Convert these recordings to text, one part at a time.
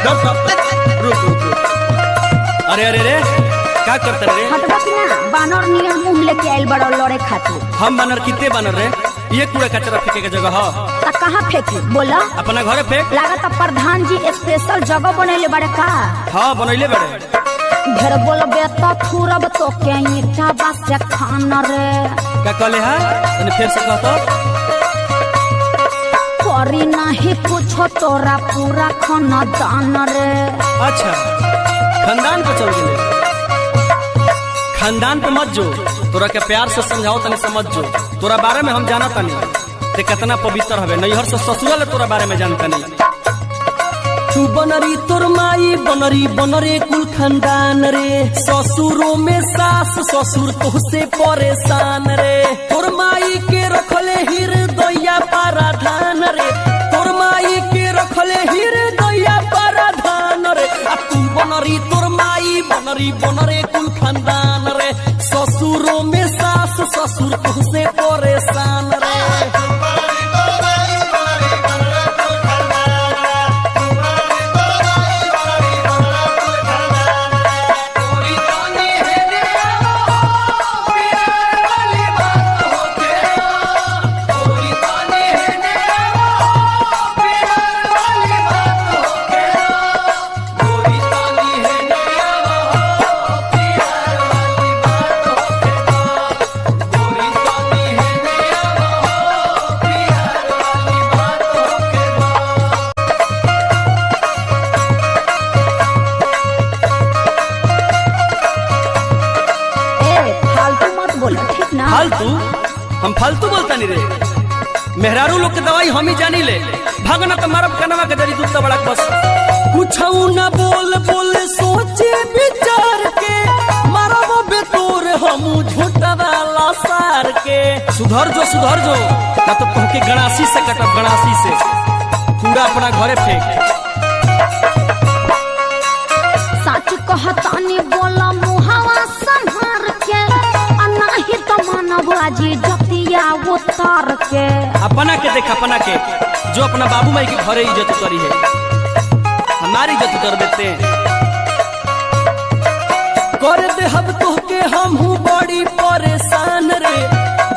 रुक रुक रुक। अरे अरे रे क्या करते रे? हटबा कि ना बानर नियर मुंह लेके आइल बड़ो लड़े खातिर। हम बानर कितने बानर रे? ये कूड़ा कचरा फेंके के जगह है। ता कहाँ फेंकी बोला? अपना घरे फेंक। लागत प्रधान जी स्पेशल जगह बनैले बड़े का? हाँ बनैले बड़े। ढेर बोलबे तो थुरब तो के ईटा बस से खान रे। क्या कहले है? तने फिर से कह तो। करी नहीं पूछो तोरा पूरा खाना दान रे। अच्छा खानदान पे चल गए। खानदान पे मत जो, तोरा के प्यार से समझाओ तनी समझ जो। तोरा बारे में हम जाना तनी ते कितना पवित्र हवे। नैहर से ससुराल तोरा बारे में जानता नहीं। तू बनरी तोर माई बनरी बनरे कुल खानदान रे। ससुरों में सास ससुर तुझसे परेशान रे। तोर माई के रखले हृदया पाराधान रे। तोर माई के रखले हृदया पाराधान रे। तू बनरी तोर माई बनरी बनरे कुल खानदान रे। ससुरों में सास ससुर तुझसे परेशान रे। फालतू? हम फालतू बोलता नहीं रे। मेहरारू लोग के दवाई हम ही जानी ले। भागना तो मारब कनवा के जरी दूध बड़ा बस। कुछ न बोल बोल सोचे विचार के मारब बेतोर हम झूठा वाला सार के। सुधर जो ना तो तुमके गणासी से कटब गणासी से। कूड़ा अपना घरे फेंक। सच कहतानी बोला मुहावा संहार के। नहीं तो मानव आजी जतिया उतार के। अपना के देख अपना के जो अपना बाबू माई के घरे इज्जत करी है हमारी इज्जत कर देते। कर दे हम तोहके हम हूँ बड़ी परेशान रे।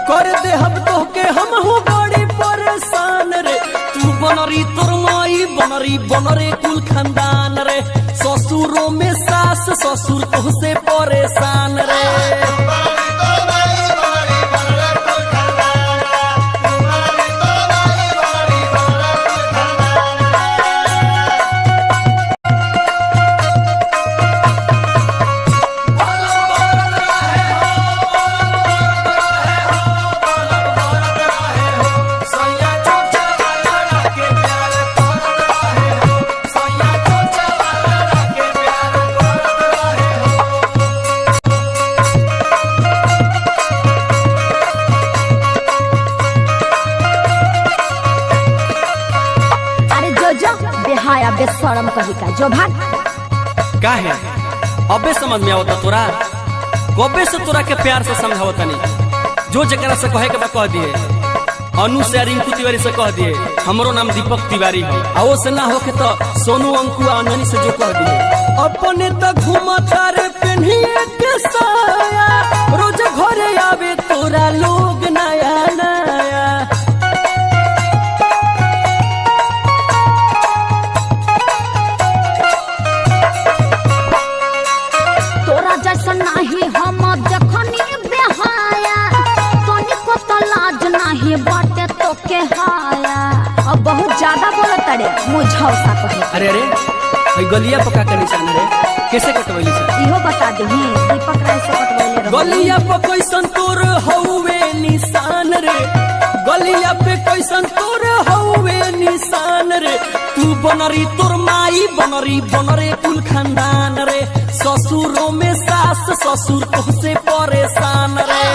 कर दे हम तोहके हम हूँ बड़ी परेशान रे। तू बनरी तोर माई बनरी बनरे कुल खानदान रे। ससुरों में सास ससुर तुझसे परेशान रे। बेशरम कही का जो भाग का है? अबे समझ में आवता तोरा? कबे से तोरा के प्यार से समझावता नहीं। जो जकरा से कहे के बा कह दिए। अनु से रिंकू तिवारी से कह दिए। हमरो नाम दीपक तिवारी है। आओ से ना होके तो सोनू अंकु आननी से जो कह दिए। अपने तो घूमता रे पेन्हिए के साया। रोज घरे आवे तोरा लोग नया नया। नहीं हम देखनी बेहाया तनिको तो लाज नहीं बाटे तो के हाया। अब बहुत ज्यादा बोलत रे मुझाव सा कहे। अरे अरे गलिया पका के निशान रे कैसे कटवैली से इहो बता देही। दीपक राय से कटवैले रे। गलिया पे कैसन तोर हौवे निशान रे। गलिया पे कैसन तोर हौवे निशान रे। तू बनरी तोर माई बनरी बनरे कुल खानदान रे। ससुरों में सास ससुर तुझसे परेशान रे।